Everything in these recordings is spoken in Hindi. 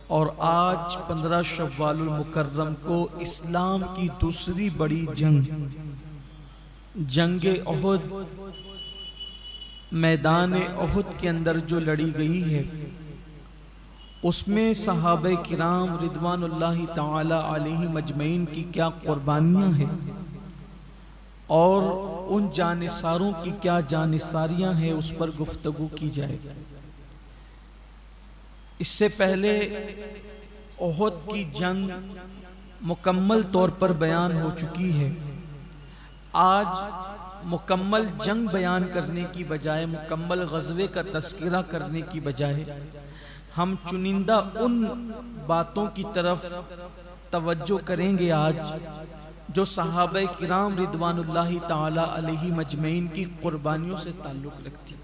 और आज 15 शव्वालुल मुकर्रम को इस्लाम की दूसरी बड़ी जंगे ओहद मैदान ओहद के अंदर जो लड़ी गई है, उसमें सहाबे किराम रिदवानुल्लाहि ताला अलैहिम अजमईन की क्या कुर्बानियाँ हैं और उन जानिसारों की क्या जानिसारियाँ हैं, उस पर गुफ्तगू की जाए। इससे पहले ओहद की जंग मुकम्मल तौर पर बयान हो चुकी है। आज मुकम्मल जंग बयान करने की बजाय, मुकम्मल ग़ज़वे का तज़किरा करने की बजाय हम चुनिंदा उन बातों की तरफ तवज्जो करेंगे आज जो सहाबा किराम रिदवानुल्लाहि ताला अलैहिम अजमईन की कुर्बानियों से ताल्लुक़ रखती,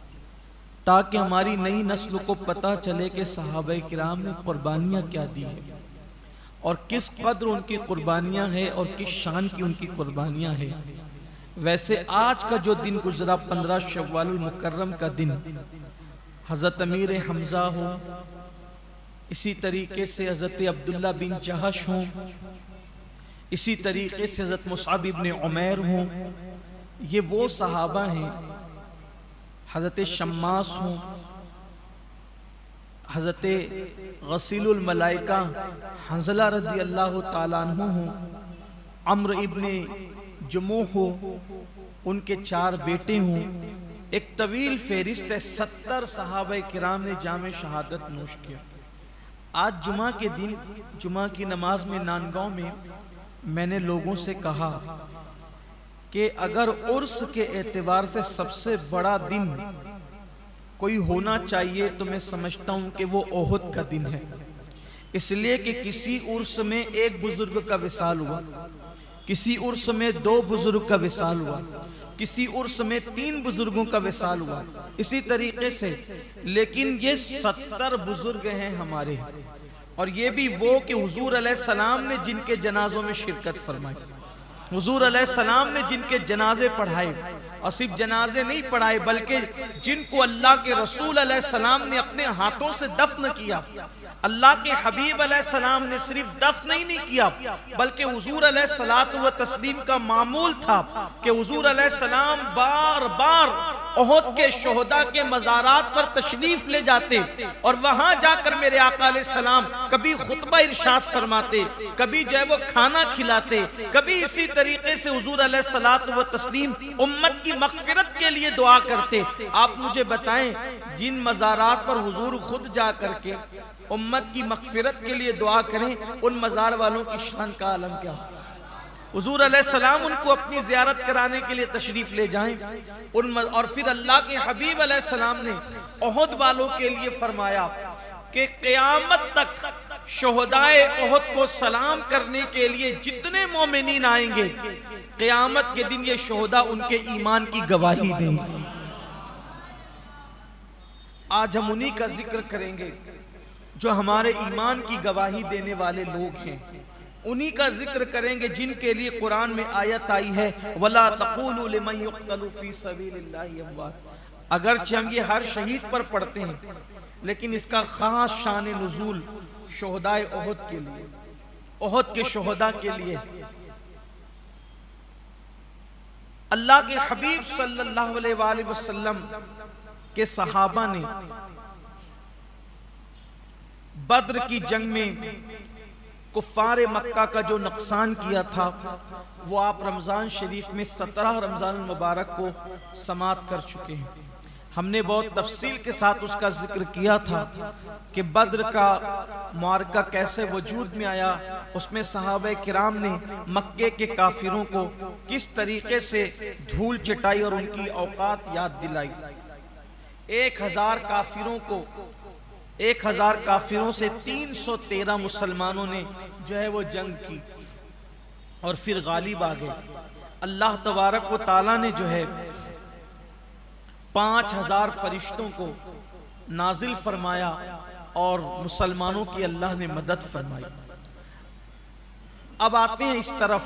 ताकि हमारी नई नस्ल को पता चले कि सहाबा किराम ने कुर्बानियाँ क्या दी है और किस कद्र उनकी कुर्बानियाँ हैं और किस शान की उनकी कुर्बानियाँ हैं। वैसे आज का जो दिन गुजरा 15 शव्वालुल मुकर्रम का दिन, हज़रत अमीर हमज़ा हो, इसी तरीके से हज़रत अब्दुल्ला बिन जहश हों, इसी तरीके से हज़रत मुसअब इब्न उमैर हों, ये वो सहाबा हैं, हज़रत शम्मास हों, हज़रत गसीलुल मलाइका हंज़ला रज़ी अल्लाह ताला अन्हु हों, अम्र इब्न जमुह हो, उनके 4 बेटे हों, एक तवील फेरिस्त है। 70 सहाबा किराम ने जामे शहादत नोश किया। आज जुमा के दिन, जुमा की नमाज में नानगांव में मैंने लोगों से कहा कि अगर उर्स के एतबार से सबसे बड़ा दिन कोई होना चाहिए तो मैं समझता हूं कि वो ओहद का दिन है। इसलिए कि किसी उर्स में एक बुजुर्ग का विसाल हुआ, किसी उर्स में 2 बुजुर्ग का विसाल हुआ, किसी उर्स में 3 बुजुर्गों का विसाल हुआ, इसी तरीके से। लेकिन ये 70 बुजुर्ग हैं हमारे, और ये भी वो कि हुजूर अलैहिस्सलाम ने जिनके जनाजों में शिरकत फरमाई, हुजूर अलैहिस्सलाम ने जिनके जनाजे पढ़ाए, और सिर्फ जनाजे नहीं पढ़ाए बल्कि जिनको अल्लाह के रसूल अलैहिस्सलाम ने अपने हाथों से दफन किया। अल्लाह के हबीब अलैहिस्सलाम ने सिर्फ दफन ही नहीं किया बल्कि हुजूर अलैहिस्सलातु व तस्लीम का मामूल था कि हुजूर अलैहिस्सलाम बार बार ओहद के शोहदा के मज़ारात पर तशरीफ ले जाते और वहां जाकर मेरे आका अलैहिस्सलाम कभी खुतबा इरशाद फरमाते, कभी जो है वो खाना खिलाते, कभी इसी तरीके से हुजूर अलैहिस्सलातु व तस्लीम उम्मत की मग़फ़िरत के लिए दुआ करते। आप मुझे बताएं, जिन मज़ारात पर हुजूर खुद जा करके उम्मत की मग़फ़िरत के लिए दुआ करें, उन मज़ार वालों की शान का आलम क्या हो। हुजूर अलैहिस्सलाम उनको अपनी ज़ियारत कराने के लिए तशरीफ ले जाएं और फिर अल्लाह के हबीब अलैहिस्सलाम ने ओहद वालों के लिए फरमाया कि क़यामत तक शोहदाए ओहद को सलाम करने के लिए जितने मोमिनीन आएंगे, क़यामत के दिन ये शोहदा उनके ईमान की गवाही देंगे। आज हम उन्हीं का जिक्र करेंगे जो हमारे ईमान की गवाही देने वाले लोग हैं, उन्हीं का जिक्र करेंगे जिनके लिए कुरान में आयत आई है, वला तक़ूलू लिमन युक़्तलू फ़ी सबीलिल्लाहि अमवात। अगरचे हम ये हर शहीद पर पढ़ते हैं, लेकिन इसका खास शान नुज़ूल शोहदाए ओहद के लिए, ओहद के शोहदा के लिए। अल्लाह के हबीब सल्लल्लाहु अलैहि वसल्लम के सहाबा ने बद्र की जंग में कुफ़ारे मक्का का जो नुकसान किया था, वो आप रमज़ान शरीफ में 17 रमज़ान मुबारक को समाप्त कर चुके हैं। हमने बहुत तफसील के साथ उसका जिक्र किया था कि बद्र का मार्का कैसे वजूद में आया, उसमें सहाबा किराम ने मक्के के काफिरों को किस तरीके से धूल चटाई और उनकी औकात याद दिलाई। 1000 काफिरों से 313 मुसलमानों ने जो है वो जंग की और फिर गालिब आ गए। अल्लाह तबारक व ताला ने जो है 5000 फरिश्तों को नाजिल फरमाया और मुसलमानों की अल्लाह ने मदद फरमाई। अब आते हैं इस तरफ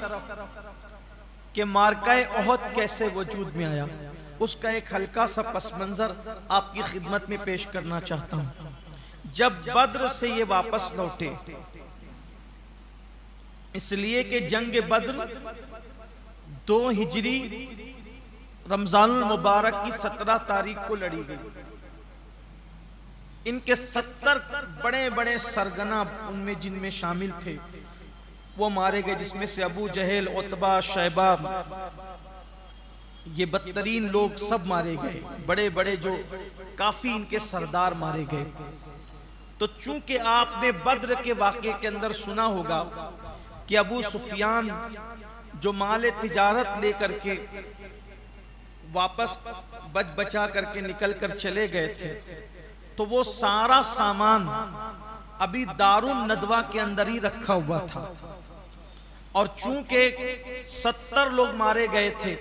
कि मार्काए ओहद कैसे वजूद में आया, उसका एक हल्का सा पस मंजर आपकी खिदमत में पेश करना चाहता हूँ। जब बद्र से ये वापस लौटे, इसलिए कि जंग बद्र 2 हिजरी रमजानुल मुबारक की 17 तारीख को लड़ी गई। इनके 70 बड़े बड़े सरगना उनमें जिनमें शामिल थे वो मारे गए, जिसमें से अबू जहल, उतबा, शैबा, ये बदतरीन लोग सब मारे गए। बड़े बड़े जो काफी इनके सरदार मारे गए। तो चूंकि आपने बद्र के वाक़े के अंदर सुना होगा कि अबू सुफियान जो माल तिजारत लेकर के वापस बचा करके निकल कर चले गए थे, तो वो सारा सामान अभी दारुल नदवा के अंदर ही रखा हुआ था। और चूंकि 70 लोग मारे गए थे,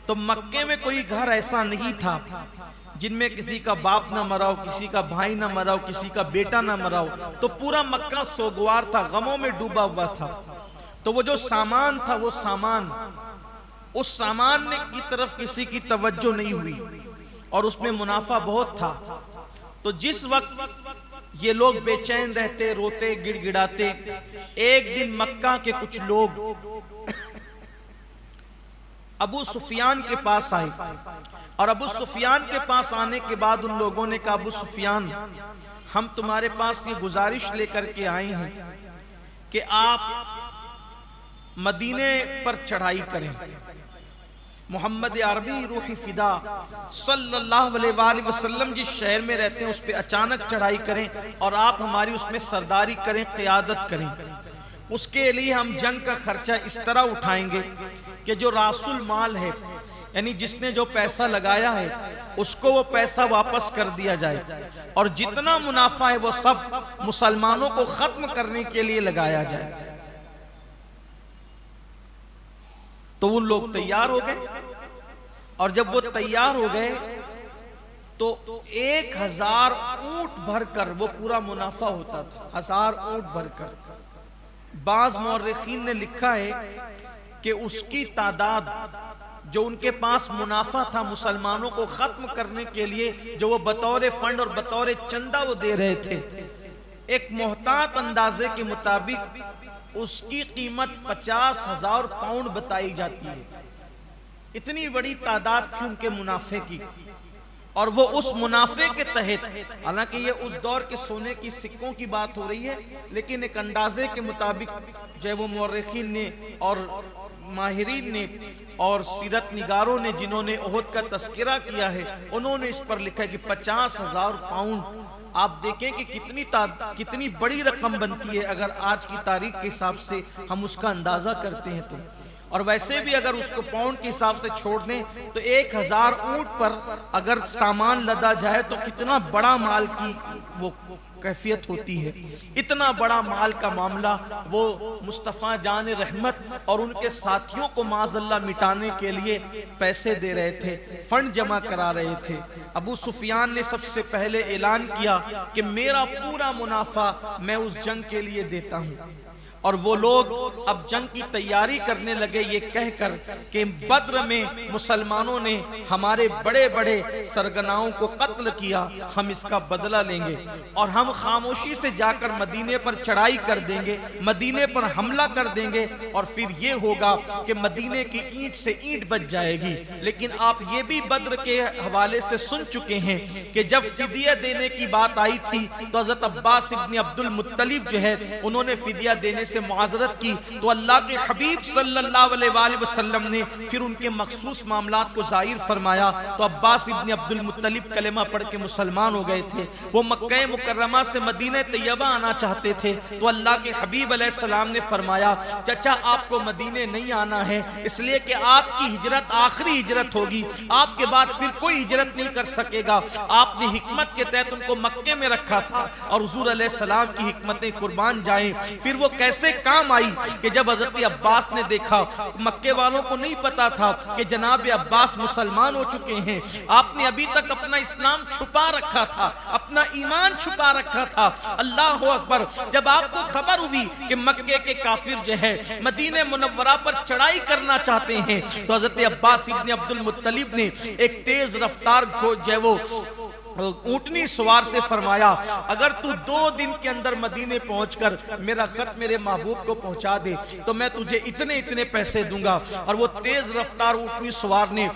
तो मक्के में कोई घर ऐसा नहीं था जिनमें किसी का बाप ना मरा हो, किसी का भाई ना मरा हो, किसी का बेटा ना मरा हो। तो पूरा मक्का सोगवार था, गमों में डूबा हुआ था। तो वो जो सामान था, वो सामान, उस सामान की तरफ किसी की तवज्जो नहीं हुई और उसमें मुनाफा बहुत था। तो जिस वक्त ये लोग बेचैन रहते, रोते, गिड़गिड़ाते, एक दिन मक्का के कुछ लोग अबू सुफियान के पास आए। और अबू सुफियान के पास आने के बाद उन लोगों ने कहा, अबू सुफियान, हम तुम्हारे पास ये गुजारिश लेकर के आए हैं कि आप मदीने पर चढ़ाई करें। मोहम्मद अरबी रूही फिदा सल्लल्लाहु अलैहि वसल्लम जिस शहर में रहते हैं उस पे अचानक चढ़ाई करें और आप हमारी उसमें सरदारी करें, क़यादत करें। उसके लिए हम जंग का खर्चा इस तरह उठाएंगे कि जो रासुल माल है, यानी जिसने जो पैसा लगाया है, उसको वो पैसा वापस कर दिया जाए और जितना मुनाफा है वो सब मुसलमानों को खत्म करने के लिए लगाया जाए। तो उन लोग तैयार हो गए और जब वो तैयार हो गए तो 1000 ऊंट भरकर वो पूरा मुनाफा होता था, 1000 ऊंट भरकर। बाज मौर्रिखीन ने लिखा है कि उसकी तादाद जो उनके पास मुनाफा था मुसलमानों को खत्म करने के लिए, जो वो बतौर फंड और बतौर चंदा वो दे रहे थे, एक मोहतात अंदाजे के मुताबिक उसकी कीमत 50,000 पाउंड बताई जाती है। इतनी बड़ी तादाद थी उनके मुनाफे की। और वो उस मुनाफे के तहत, हालांकि ये उस दौर के सोने की सिक्कों की बात हो रही है, लेकिन एक अंदाजे के मुताबिक जो वो मौर्रिखीन ने और माहिरीन ने और सीरत निगारों ने जिन्होंने ओहद का तस्करा किया है, उन्होंने इस पर लिखा है कि 50,000 पाउंड। आप देखें कि कितनी बड़ी रकम बनती है अगर आज की तारीख के हिसाब से हम उसका अंदाजा करते हैं तो। और वैसे भी अगर उसको पाउंड के हिसाब से छोड़ दें तो 1000 ऊंट पर अगर सामान लदा जाए तो कितना बड़ा माल की वो कैफियत होती है। इतना बड़ा माल का मामला वो मुस्तफ़ा जान रहमत और उनके साथियों को माज़अल्लाह मिटाने के लिए पैसे दे रहे थे, फंड जमा करा रहे थे। अबू सुफियान ने सबसे पहले ऐलान किया कि मेरा पूरा मुनाफा मैं उस जंग के लिए देता हूँ। और वो लोग अब जंग की तैयारी करने लगे ये कहकर कि बद्र में मुसलमानों ने हमारे बड़े बड़े सरगनाओं को कत्ल किया, हम इसका बदला लेंगे और हम खामोशी से जाकर मदीने पर चढ़ाई कर देंगे, मदीने पर हमला कर देंगे और फिर ये होगा कि मदीने की ईंट से ईंट बच जाएगी। लेकिन आप ये भी बद्र के हवाले से सुन चुके हैं कि जब फिदिया देने की बात आई थी तो हज़रत अब्बास इब्न अब्दुल मुत्तलिब जो है उन्होंने फिदिया देने से मुआज़रत की, तो अल्लाह के हबीब सल्लल्लाहु अलैहि वसल्लम ने फिर उनके मखसूस मामलात को ज़ाहिर फरमाया। तो अब्बास इब्न अब्दुल मुत्तलिब कलेमा पढ़ के मुसलमान हो गए थे। वो मक्का मुकर्रमा से मदीना तैयबा आना चाहते थे, तो अल्लाह के हबीब अलैहिस्सलाम ने फरमाया, चचा आपको मदीने नहीं आना है, इसलिए कि आपकी हिजरत आखिरी हिजरत होगी, आपके बाद फिर कोई हिजरत नहीं कर सकेगा। आपने हिकमत के तहत उनको मक्के में रखा था और हुजूर अलैहिस्सलाम की हिकमतें कुर्बान जाएं। फिर वो कैसे काम आई कि जब हज़रत अब्बास ने देखा, मक्के वालों को नहीं पता था कि जनाब अब्बास मुसलमान हो चुके हैं, आपने अभी तक अपना इस्लाम छुपा रखा था, अपना ईमान छुपा रखा था। अल्लाह अकबर, जब आपको खबर हुई कि मक्के के काफिर जो है मदीने मुनव्वरा पर चढ़ाई करना चाहते हैं, तो हज़रत अब्बास इब्न अब्दुल मुत्तलिब ने एक तेज रफ्तार को जो वो ऊंटनी सवार से फरमाया, अगर तू 2 दिन के अंदर मदीने पहुंचकर मेरा खत मेरे महबूब को पहुंचा दे तो मैं तुझे इतने इतने पैसे दूंगा। और वो तेज रफ्तार ऊंटनी सवार ने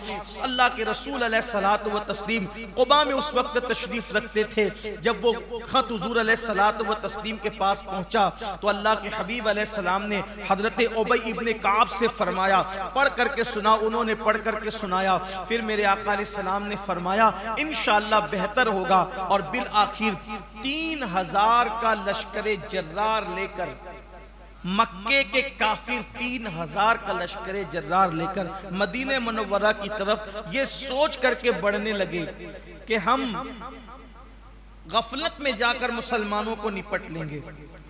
अल्लाह के रसूल अलैहिस्सलातु व तस्लीम कुबा में उस वक्त तशरीफ रखते थे। जब वो खत हुजूर अलैहिस्सलातु व तस्लीम के पास पहुंचा तो अल्लाह के हबीब अलैहिस्सलाम ने हजरत उबई इब्ने काब से फरमाया, पढ़ करके सुना। उन्होंने पढ़ करके सुनाया। फिर मेरे आका अलैहिस्सलाम ने फरमाया, इंशाअल्लाह बेहतर होगा। और बिल आखिर 3000 का लश्करे जर्रार लेकर, मक्के के काफिर 3000 का लश्करे जर्रार लेकर मदीने मुनव्वरा की तरफ ये सोच करके बढ़ने लगे कि हम गफलत में जाकर मुसलमानों को निपट लेंगे।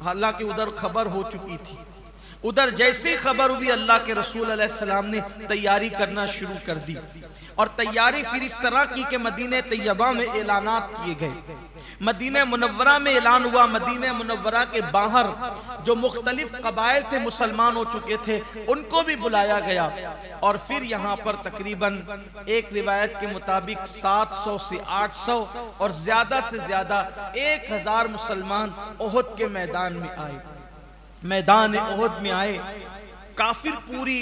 हालांकि उधर खबर हो चुकी थी। उधर जैसे खबर हुई अल्लाह के रसूल अलैहिस्सलाम ने तैयारी करना शुरू कर दी। और तैयारी फिर इस तरह की कि मदीने तैयबा में ऐलानात किए गए, मदीने मुनव्वरा में ऐलान हुआ, मदीने मुनव्वरा के बाहर जो मुख्तलिफ कबाइल थे मुसलमान हो चुके थे उनको भी बुलाया गया। और फिर यहाँ पर तकरीबन एक रिवायत के मुताबिक 700 से 800 और ज्यादा से ज्यादा 1000 मुसलमान ओहद के मैदान में आए, मैदान ओहद में आए। काफिर पूरी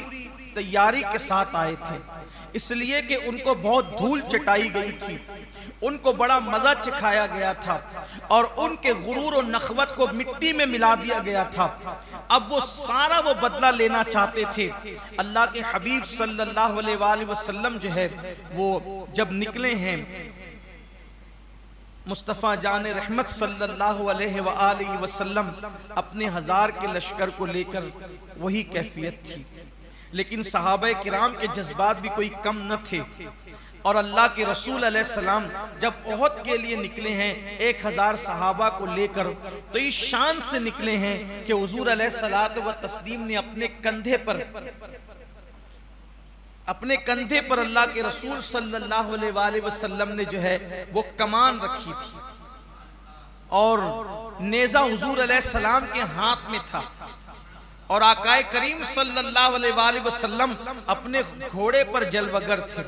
तैयारी के साथ आए थे, इसलिए कि उनको बहुत धूल चटाई गई थी, उनको बड़ा मजा चखाया गया था और उनके गुरूर और नखवत को मिट्टी में मिला दिया गया था। अब वो सारा वो बदला लेना चाहते थे। अल्लाह के हबीब सल्लल्लाहु अलैहि वसल्लम जो है वो जब निकले हैं, मुस्तफ़ा जान रहमत सल्लल्लाहु अलैहि वसल्लम अपने 1000 के लश्कर को लेकर, वही कैफियत थी। लेकिन सहाबाए किराम के जज्बात भी कोई कम न थे। और अल्लाह के रसूल अलैहिस्सलाम जब ओहद के लिए निकले हैं 1000 सहाबा को लेकर, तो इस शान से निकले हैं कि हुजूर अलैहिस्सलातु व तस्लीम ने अपने कंधे पर अल्लाह के रसूल सल्लल्लाहु अलैहि वसल्लम ने जो है वो कमान रखी थी और नेज़ा हुजूर अलैहिस्सलाम के हाथ में था। और आकाए करीम सल्लल्लाहु अलैहि वसल्लम अपने घोड़े पर जलवगर थे।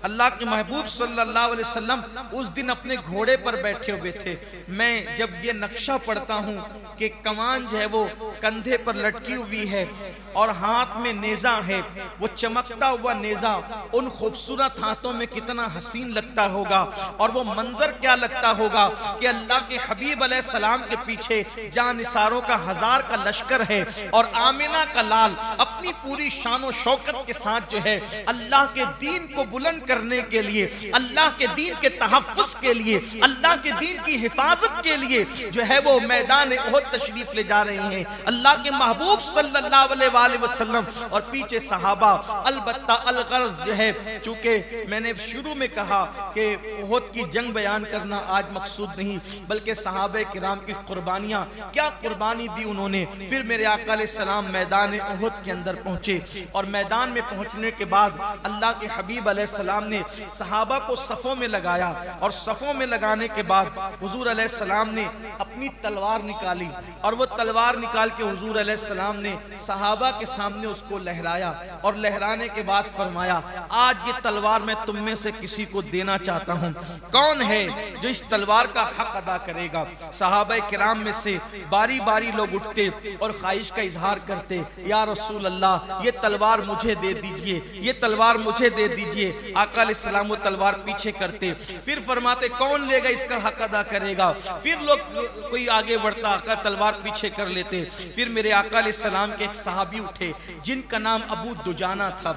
अल्लाह के महबूब सल्लल्लाहु अलैहि वसल्लम उस दिन अपने घोड़े पर बैठे हुए थे। मैं जब ये नक्शा पढ़ता हूँ कि कमान जो है वो कंधे पर लटकी हुई है और हाथ में नेज़ा है, वो चमकता हुआ नेज़ा उन खूबसूरत हाथों में कितना हसीन लगता होगा। और वो मंजर क्या लगता होगा कि अल्लाह के हबीब अलैहिस्सलाम के पीछे जानिसारों का 1000 का लश्कर है और आमिना का लाल अपनी पूरी शान और शौकत के साथ जो है अल्लाह के दीन को बुलंद करने के लिए, अल्लाह के दीन के तहफ़्फ़ुज़ के लिए, अल्लाह के दीन की हिफाजत के लिए जो है वो मैदान ओहद तशरीफ ले जा रहे हैं अल्लाह के महबूब सल्लल्लाहु अलैहि वसल्लम। और पीछे सहाबा, अलबत्ता अलगर्ज जो है, चूंकि मैंने शुरू में कहा कि ओहद की जंग बयान करना आज मकसूद नहीं, बल्कि सहाबे किराम की कुर्बानियां, क्या कुर्बानी दी उन्होंने। फिर मेरे आका अलैहिस्सलाम मैदान ओहद के अंदर पहुंचे और मैदान में पहुंचने के बाद अल्लाह के हबीब अलैहिस्सलाम ने सहाबा को सफ़ों में लगाया और सफ़ों में लगाने के बाद हुजूर अलैहिस्सलाम ने अपनी तलवार निकाली और वो तलवार निकाल के हुजूर अलैहिस्सलाम ने सहाबा के सामने उसको लहराया और लहराने के बाद फरमाया, आज ये तलवार मैं तुम में से किसी को देना चाहता हूँ, कौन है जो इस तलवार का हक अदा करेगा। सहाबा किराम में से बारी बारी लोग उठते और ख्वाहिश का इजहार करते, या रसूल अल्लाह ये तलवार मुझे दे दीजिए, ये तलवार मुझे दे दीजिए। आका अलैहिस्सलाम वो तलवार पीछे करते, फिर फरमाते कौन लेगा इसका हक अदा करेगा। फिर लोग कोई आगे बढ़ता, आका तलवार पीछे कर लेते। फिर मेरे आका अलैहिस्सलाम के एक सहाबी उठे जिनका नाम अबू दुजाना था,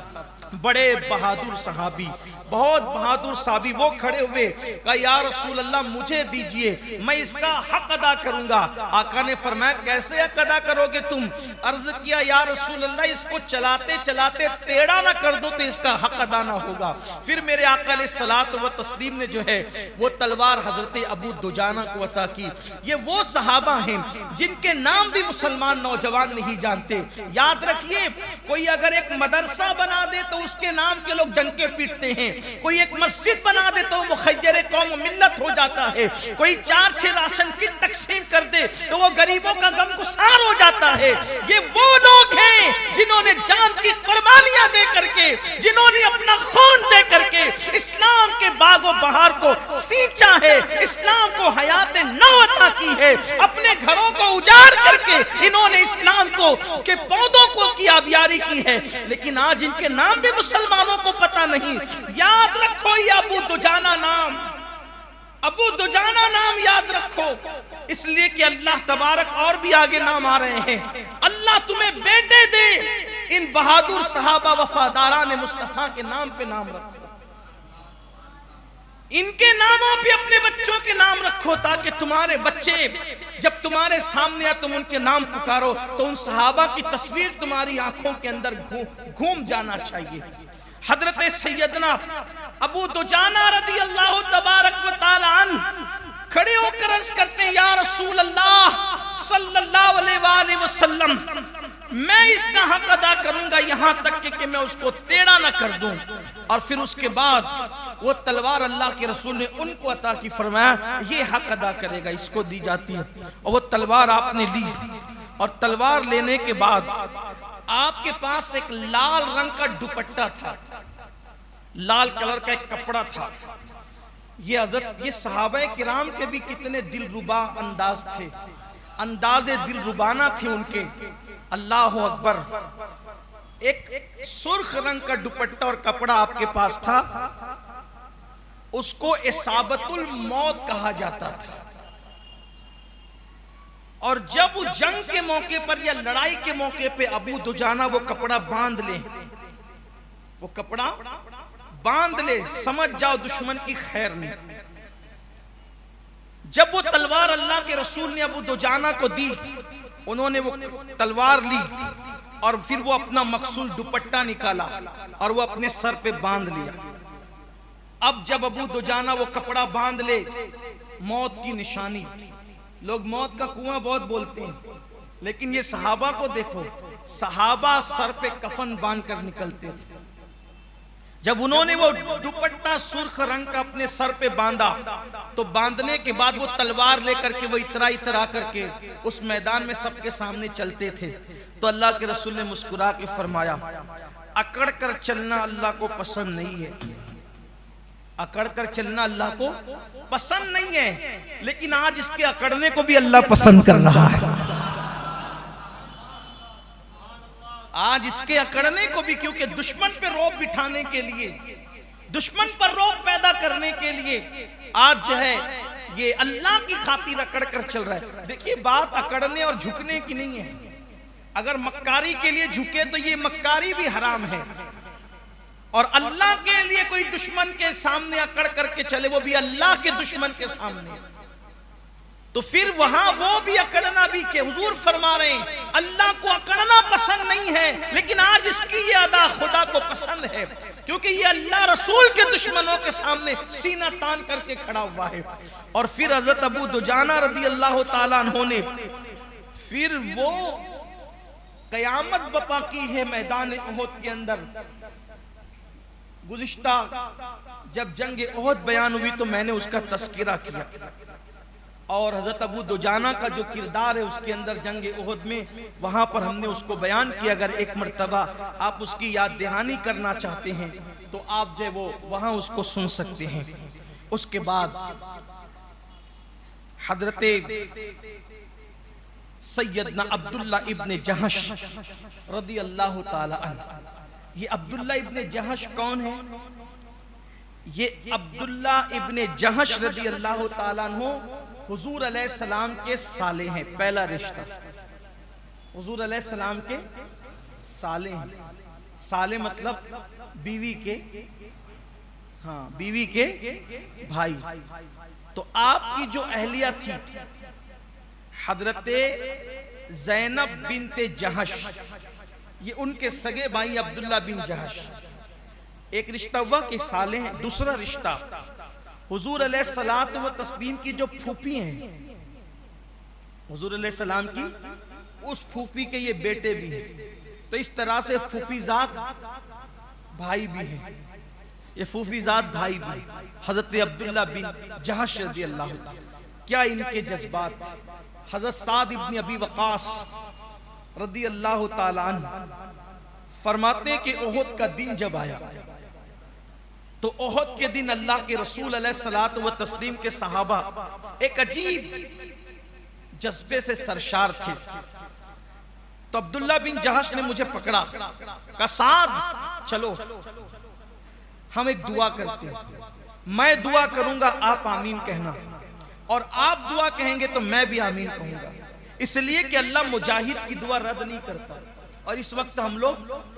बड़े बहादुर सहाबी, बहुत बहादुर साहबी। वो खड़े हुए, कहा या रसूल अल्लाह मुझे दीजिए, मैं इसका हक अदा करूंगा। आका ने फरमाया कैसे हक अदा करोगे तुम। अर्ज किया या रसूल अल्लाह इसको चलाते चलाते टेढ़ा ना कर दो तो इसका हक अदा ना होगा। फिर मेरे आका अलैहिस्सलातु व तस्लीम ने जो है वो तलवार हजरत अबू दुजाना को अता की। ये वो सहाबा हैं जिनके नाम भी मुसलमान नौजवान नहीं जानते। याद रखिए, कोई अगर एक मदरसा बना दे तो उसके नाम के लोग डंके पीटते हैं, कोई एक मस्जिद बना दे तो मुखय्यर कौम मिल्लत हो जाता है, कोई 4-6 राशन किट तकसीम कर दे तो वो गरीबों का गमगुसार हो जाता है। ये वो लोग हैं जिन्होंने जान की कुर्बानियां दे करके, जिन्होंने अपना खून दे करके इस्लाम के बागो बहार को सींचा है, इस्लाम को हयात नौ अता की है, अपने घरों को उजाड़ करके इन्होंने इस्लाम को के पौधों को की आबियारी की है। लेकिन आज इनके नाम भी मुसलमानों को पता नहीं। याद रखो ये अबू दुजाना नाम, अबू दुजाना नाम याद रखो, इसलिए कि अल्लाह तबारक और भी आगे नाम आ रहे हैं। अल्लाह तुम्हें बेटे दे, इन बहादुर सहाबा वफादारान मुस्तफा के नाम पे नाम रखो, इनके नामों पे अपने बच्चों के नाम रखो, ताकि तुम्हारे बच्चे जब तुम्हारे सामने तुम उनके नाम पुकारो तो उन सहाबा की तस्वीर तुम्हारी आंखों के अंदर घूम जाना चाहिए। हजरत सैयदना अबू दुजाना रदी अल्लाह तबारक व तआला अन्हु खड़े होकर अर्ज करते हैं, या रसूल अल्लाह सल्लल्लाहु अलैहि वसल्लम, मैं इसका हक अदा करूंगा यहां तक कि मैं उसको टेढ़ा ना कर दूं। और फिर उसके बाद वो तलवार अल्लाह के रसूल ने उनको अता की, फरमाया ये हक अदा करेगा, इसको दी जाती है। और वो तलवार आपने ली, और तलवार लेने के बाद आपके पास एक लाल रंग का दुपट्टा था, लाल कलर का एक कपड़ा था। ये सहाबा किराम के भी कितने दिलरुबा अंदाज थे, अंदाजे दिलरुबाना थे उनके। अल्लाह अकबर। एक सुर्ख रंग का दुपट्टा और कपड़ा आपके पास था, उसको इसाबतुल मौत कहा जाता था। और जब वो जंग के मौके पर या लड़ाई के मौके पे अबू दुजाना वो कपड़ा बांध ले, वो कपड़ा बांध ले, समझ जाओ दुश्मन की खैर नहीं। जब वो तलवार अल्लाह के रसूल ने अबू दुजाना को दी, उन्होंने वो तलवार ली और फिर वो अपना मखसूल दुपट्टा निकाला और वो अपने सर पे बांध लिया। अब जब अबू दुजाना वो कपड़ा बांध ले, मौत की निशानी, लोग मौत का कुआं बहुत बोलते हैं, लेकिन ये सहाबा को देखो, सहाबा सर पे कफन बांध कर निकलते थे। जब उन्होंने वो दुपट्टा सुर्ख रंग का अपने सर पे बांधा, तो बांधने के बाद वो तलवार लेकर के वो इतरा इतरा करके उस मैदान में सबके सामने चलते थे। तो अल्लाह के रसूल ने मुस्कुरा के फरमाया, अकड़ कर चलना अल्लाह को पसंद नहीं है, अकड़ कर चलना अल्लाह को पसंद नहीं है, लेकिन आज इसके अकड़ने को भी अल्लाह पसंद कर रहा है। आज इसके अकड़ने को भी, क्योंकि दुश्मन पे रौब बिठाने के लिए, दुश्मन पर रौब पैदा करने के लिए आज जो है ये अल्लाह की खातिर अकड़ कर चल रहा है। देखिए, बात अकड़ने और झुकने की नहीं है। अगर मक्कारी के लिए झुके तो ये मक्कारी भी हराम है, और अल्लाह के लिए कोई दुश्मन के सामने अकड़ करके चले, वो भी अल्लाह के दुश्मन के सामने, तो फिर वहां वो भी अकड़ना भी के हुजूर फरमा रहे हैं, अल्लाह को अकड़ना पसंद नहीं है, लेकिन आज इसकी ये अदा खुदा को पसंद है, क्योंकि ये अल्लाह रसूल के दुश्मनों के सामने सीना तान करके खड़ा हुआ है। और फिर हजरत अबू दुजाना रदी अल्लाह ताला अन्हु ने फिर वो कयामत बपा की है मैदान उहद के अंदर। गुज़िश्ता जब जंग उहद बयान हुई तो मैंने उसका तस्किरा किया, और हजरत अबू दुजाना का जो किरदार है उसके अंदर जंग उहद में, वहां पर हमने उसको बयान किया। अगर एक मर्तबा आप उसकी याद दहानी करना चाहते हैं तो आप जो वो वहां उसको सुन सकते हैं। उसके बाद हजरत सैयदना अब्दुल्ला इब्ने जहश रदी अल्लाह ताला अन्हु, ये अब्दुल्ला इब्ने जहश कौन है? ये अब्दुल्ला इब्ने जहश रदी अल्लाह ताला अन्हु हुजूर अलैहिस्सलाम के साले हैं। पहला रिश्ता हुजूर अलैहिस्सलाम के साले हैं। साले मतलब बीवी के, हाँ, बीवी के भाई। तो आपकी जो अहलिया थी हजरते ज़ैनब बिनते जहश, ये उनके सगे भाई अब्दुल्ला बिन जहश। एक रिश्ता हुआ कि साले हैं। दूसरा रिश्ता हुजूर अलैहिस्सलात व तस्लीम की जो फूफी हैं, हुजूर अलैहिस्सलाम की उस फूफी के ये बेटे भी हैं। तो इस तरह से फूफीजात भाई भी हैं, ये फूफीजात भाई भी। हजरत अब्दुल्ला बिन जहश रज़ी अल्लाह ताला, क्या इनके जज्बात। हजरत साद इब्न अबी वक़ास रदी अल्लाह ताला अन्हु फरमाते हैं कि ओहद का दिन जब आया तो ओहद के दिन अल्लाह के रसूल अलैहिस्सलातु व तस्लीम के सहाबा एक अजीब जज्बे से सरशार थे। तो अब्दुल्ला बिन जहश ने मुझे पकड़ा, कहा साद चलो हम एक दुआ करते हैं, मैं दुआ करूंगा आप आमीन कहना, और आप दुआ कहेंगे तो मैं भी आमीन कहूंगा, इसलिए कि अल्लाह मुजाहिद की दुआ रद्द नहीं करता। और इस वक्त हम लोग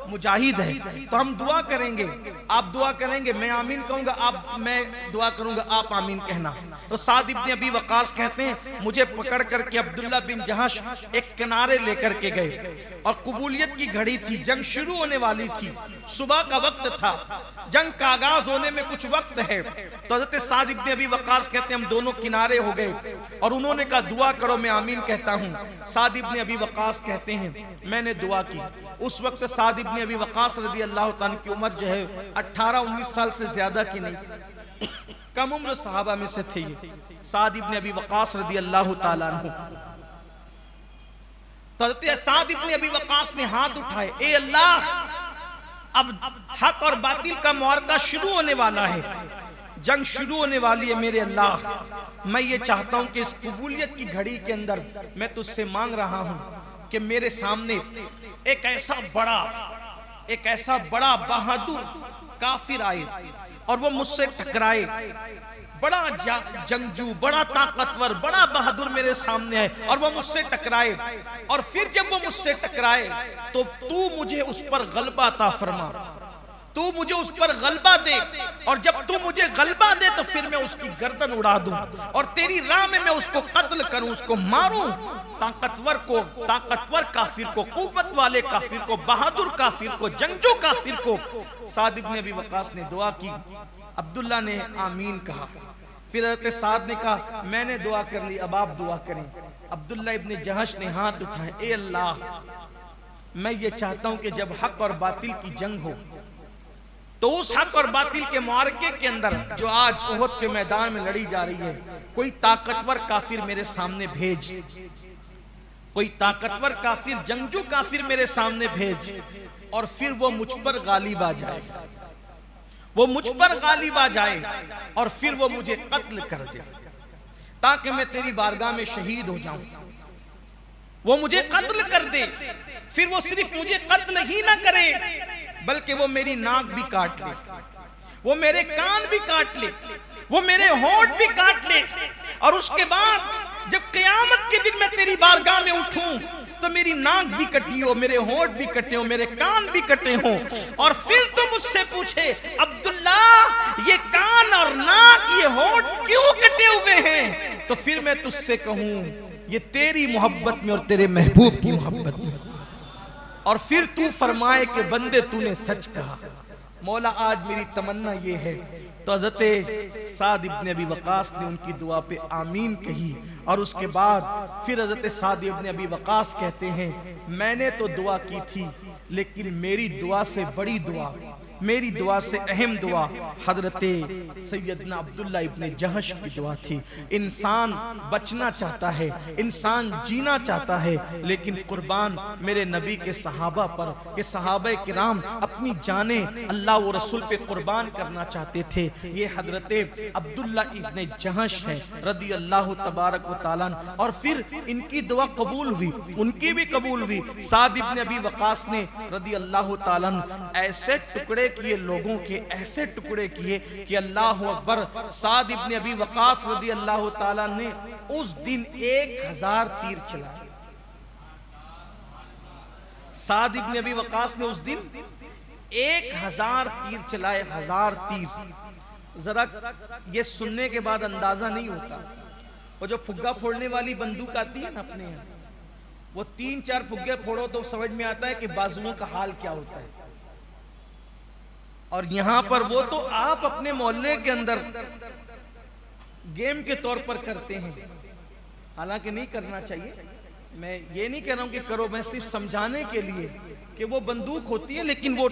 मुजाहिद हैं तो हम दुआ करेंगे, आप दुआ करेंगे मैं आमीन कहूंगा, मैं दुआ करूंगा आप आमीन कहना। तो साद इब्न अबी वक्कास कहते हैं मुझे पकड़ करके अब्दुल्ला बिन जहश एक किनारे लेकर के गए और कबूलियत की घड़ी थी, जंग शुरू होने वाली थी, सुबह का वक्त था, जंग का आगाज होने में कुछ वक्त है। तो हज़रत साद इब्न अबी वक्कास कहते हैं हम दोनों किनारे हो गए और उन्होंने कहा दुआ करो मैं आमीन कहता हूँ। साद इब्न अबी वक्कास कहते हैं मैंने दुआ की। उस वक्त साद इब्न अबी वक्कास रज़ी अल्लाह ताला की उम्र जो है 18-19 साल से ज्यादा की नहीं थी, कम उम्र सहाबा में से थे ये साद इब्न अबी वक्कास रज़ी अल्लाह ताला अन्हु। तो हज़रत साद इब्न अबी वक्कास ने हाथ उठाए, ए अल्लाह अब हक और बातिल का मुआरका शुरू होने वाला है, जंग शुरू होने वाली है, मेरे अल्लाह मैं ये चाहता हूं कि इस कबूलियत की घड़ी के अंदर मैं तुझसे मांग रहा हूं कि मेरे सामने एक ऐसा बड़ा बहादुर काफिर आए और वो मुझसे टकराए, बड़ा जंगजू, बड़ा ताकतवर, बड़ा बहादुर मेरे सामने है और वो मुझसे टकराए, और फिर जब वो मुझसे टकराए तो तू मुझे उस पर गलबा अता फरमा, तू मुझे उस पर गलबा दे, और जब तू मुझे गलबा दे तो फिर मैं उसकी गर्दन उड़ा दूं और तेरी राह में मैं उसको कत्ल करूं, उसको मारूं, ताकतवर काफिर को, कुव्वत वाले काफिर को, बहादुर काफिर को, जंगजू काफिर को। साद इब्न अबी वक्कास ने दुआ की, अब्दुल्ला ने आमीन कहा, फिर हज़रत साद ने कहा मैंने दुआ कर ली अब आप दुआ करें। अब्दुल्ला इब्न जहश ने हाथ उठाए, ए अल्लाह मैं ये चाहता हूं कि जब हक और बातिल की जंग हो तो उस हक और बातिल के मुआरके के अंदर जो आज ओहद के मैदान में लड़ी जा रही है, कोई ताकतवर काफिर मेरे सामने भेज, कोई ताकतवर काफिर, जंगजू काफिर मेरे सामने भेज, और फिर वो मुझ पर गालिब आ जाए, वो मुझ पर गालिब आ जाए और फिर वो मुझे कत्ल कर दे ताकि मैं तेरी बारगाह में शहीद हो जाऊं। वो मुझे कत्ल कर दे, फिर वो सिर्फ मुझे कत्ल ही ना करे बल्कि वो मेरी नाक भी काट ले, वो मेरे कान भी काट ले, वो मेरे होंठ भी काट ले, और उसके बाद जब क़यामत के दिन मैं तेरी बारगाह में उठूं तो मेरी नाक भी कटी हो, मेरे होंठ भी कटे हो, मेरे कान भी कटे हो, और फिर तुम मुझसे पूछे अब्दुल्ला ये कान और नाक, ये होंठ क्यों कटे हुए हैं, तो फिर मैं तुझसे कहूं ये तेरी मोहब्बत में और तेरे महबूब की मोहब्बत में, और फिर तू फरमाए कि बंदे तूने सच कहा। मौला आज मेरी तमन्ना ये है। तो हज़रत साद इब्न अबी वक्कास ने उनकी दुआ पे आमीन कही, और उसके बाद फिर हज़रत साद इब्न अबी वक्कास कहते हैं मैंने तो दुआ की थी लेकिन मेरी दुआ से बड़ी दुआ, मेरी दुआ से अहम दुआ हजरत सैयदना अब्दुल्ला इब्न जहश की दुआ थी। इंसान बचना चाहता है, इंसान जीना चाहता है, लेकिन कुर्बान मेरे नबी के सहाबा पर, के सहाबा किराम अपनी जाने अल्लाह व रसूल पे कुर्बान करना चाहते थे। ये हजरत अब्दुल्ला इब्न जहश है रदी अल्लाह तबारक व तआला। और फिर इनकी दुआ कबूल हुई, उनकी भी कबूल हुई। साद इब्न अबी वक्कास ने रदी अल्लाह तआला ऐसे टुकड़े किए लोगों के, ऐसे टुकड़े किए कि अल्लाह अकबर। साद इब्न अबी वक्कास रदी अल्लाह ताला ने उस दिन 1000 तीर चलाए। साद इब्न अबी वक्कास ने उस दिन 1000 तीर चलाए, 1000 तीर। जरा ये सुनने के बाद अंदाजा नहीं होता, वो जो फुग्गा फोड़ने वाली बंदूक आती है ना अपने यहाँ, वो 3-4 फुग्गे फोड़ो तो समझ में आता है कि बाजुओं का हाल क्या होता है। और यहां पर वो तो आप अपने मोहल्ले के अंदर गेम के तौर पर करते हैं, हालांकि नहीं करना चाहिए, मैं ये नहीं कह रहा हूँ कि करो, मैं सिर्फ समझाने के लिए कि वो बंदूक होती है लेकिन वो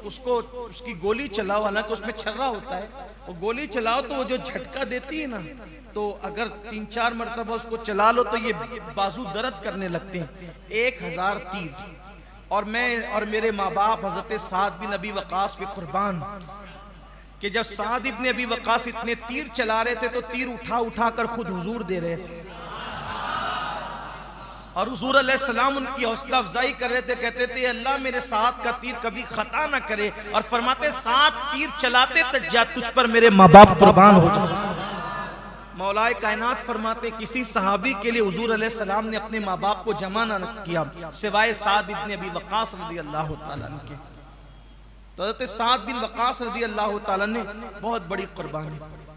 उसको उसकी गोली चलाओ, हालांकि उसमें छर्रा होता है, वो गोली चलाओ तो वो जो झटका देती है ना, तो अगर 3-4 मरतबा उसको चला लो तो ये बाजू दर्द करने लगते हैं। 1000 तीर। और मैं और मेरे माँ बाप हजरत साद बिन अबी वकास पे कुर्बान कि जब साद इब्न अबी वकास इतने तीर चला रहे थे तो तीर उठा उठा कर खुद हुजूर दे रहे थे, और हुजूर अलैहिस्सलाम उनकी हौसला अफजाई कर रहे थे। कहते थे अल्लाह मेरे साथ का तीर कभी खता ना करे, और फरमाते 7 तीर चलाते तक जा तुझ पर मेरे माँ बाप कुर्बान हो जाए। मौलाए कायनात फरमाते किसी सहाबी के लिए हुजूर अलैहिस्सलाम ने अपने माँ बाप को जमा न किया सिवाय साद इब्न अबी वकास रज़ियल्लाहु ताला अन्हु के। तो हज़रत साद बिन वकास रज़ियल्लाहु ताला ने बहुत बड़ी कुर्बानी दी।